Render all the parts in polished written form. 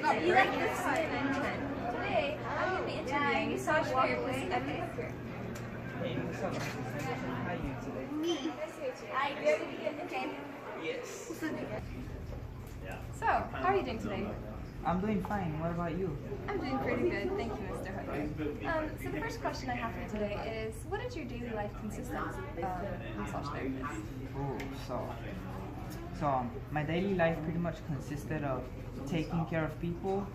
You like this CNN 10. Today, I'm going to be interviewing massage therapist Evan Hooker. Hey, what's up? How are you today? Me. Hi, you ready to get the game? Yes. So, how are you doing today? I'm doing fine. What about you? I'm doing pretty good, thank you, Mr. Hooker. So the first question I have for you today is, what does your daily life consist of massage therapist? Oh, so my daily life pretty much consisted of taking care of people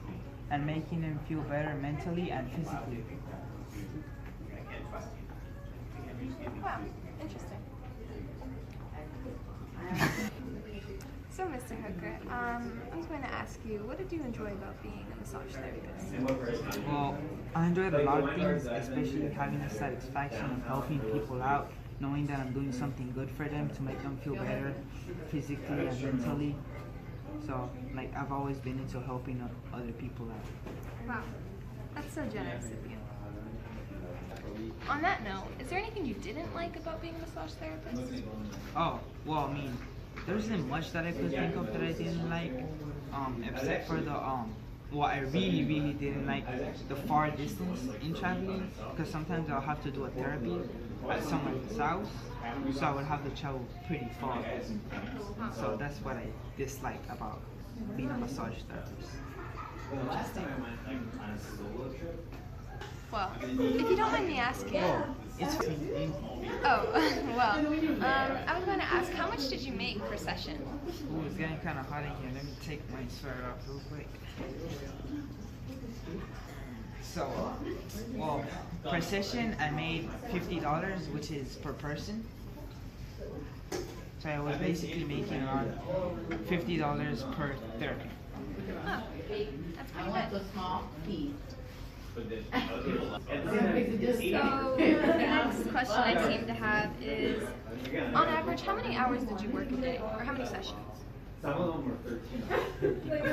and making them feel better mentally and physically. Wow, interesting. So, Mr. Hooker, I was going to ask you, what did you enjoy about being a massage therapist? Well, I enjoyed a lot of things, especially having the satisfaction of helping people out, knowing that I'm doing something good for them to make them feel better physically and mentally. So, like, I've always been into helping other people out. Wow, that's so generous of you. On that note, is there anything you didn't like about being a massage therapist? Oh, well, I mean, there isn't much that I could think of that I didn't like, except for the, well, I really didn't like the far distance in traveling, because sometimes I'll have to do a therapy at someone's house, so I would have to travel pretty far. So that's what I dislike about being a massage therapist. Well, if you don't mind me asking. It's Oh, well, I was going to ask, how much did you make per session? Ooh, it's getting kind of hot in here. Let me take my sweater off real quick. So, well, per session I made $50, which is per person. So I was basically making around $50 per therapy. Oh, that's pretty good. So, the next question I seem to have is, on average, how many hours did you work a day, or how many sessions? Some of them were 13.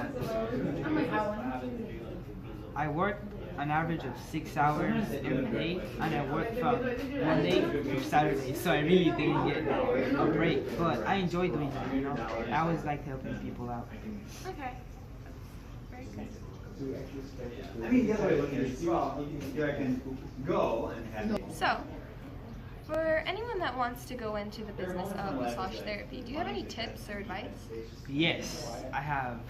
I worked an average of 6 hours every day, and I worked from Monday through Saturday, so I really didn't get a break, but I enjoy doing that, you know? I always like helping people out. Okay. Very good. I mean, the other way of looking at it is, well, you can go and have. So, for anyone that wants to go into the business of massage therapy, do you have any tips or advice? Yes, I have.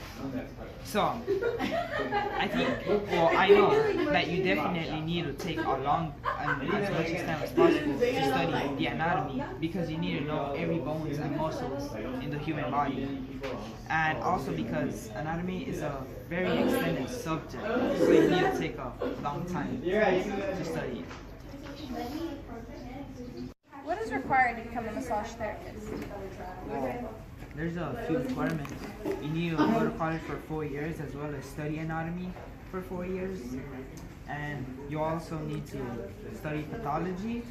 So, I think, well, I know that you definitely need to take a long and as much as time as possible to study the anatomy, because you need to know every bones and muscles in the human body. And also because anatomy is a very extended subject, so you need to take a long time to study it. What is required to become a massage therapist? Well, there's a few requirements. You need to go to college for 4 years as well as study anatomy for 4 years. And you also need to study pathology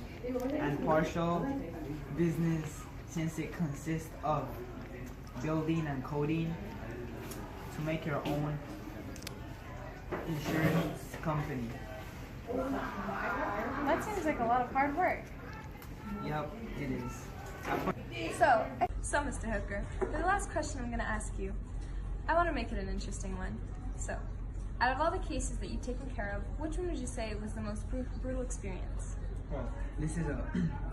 and partial business, since it consists of building and coding to make your own insurance company. That seems like a lot of hard work. Yep, it is. So Mr. Hooker, for the last question I'm going to ask you, I want to make it an interesting one. So, out of all the cases that you've taken care of, which one would you say was the most brutal experience? Well, this is a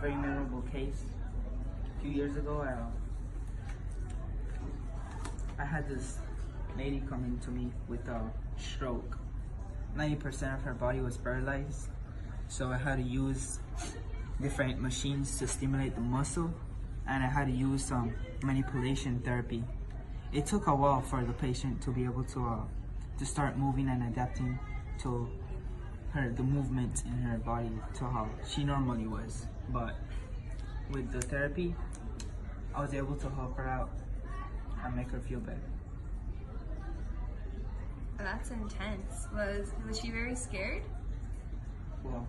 very memorable case. A few years ago, I had this lady come into me with a stroke. 90% of her body was paralyzed, so I had to use different machines to stimulate the muscle, and I had to use some manipulation therapy. It took a while for the patient to be able to start moving and adapting to the movement in her body to how she normally was. But with the therapy, I was able to help her out and make her feel better. That's intense. Was she very scared? Well,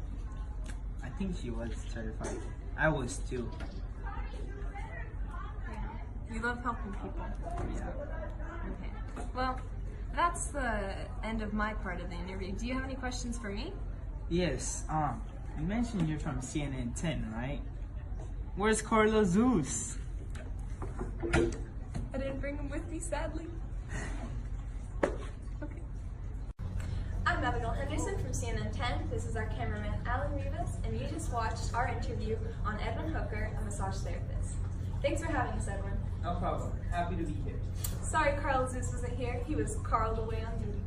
I think she was terrified. I was too. You love helping people. Yeah. Okay. Well, that's the end of my part of the interview. Do you have any questions for me? Yes. You mentioned you're from CNN 10, right? Where's Carla Zeus? I didn't bring him with me, sadly. Okay. CNN 10, this is our cameraman Alan Rivas, and you just watched our interview on Edwin Hooker, a massage therapist. Thanks for having us, Edwin. No problem. Happy to be here. Sorry Carl Zeus wasn't here, he was Carled away on duty.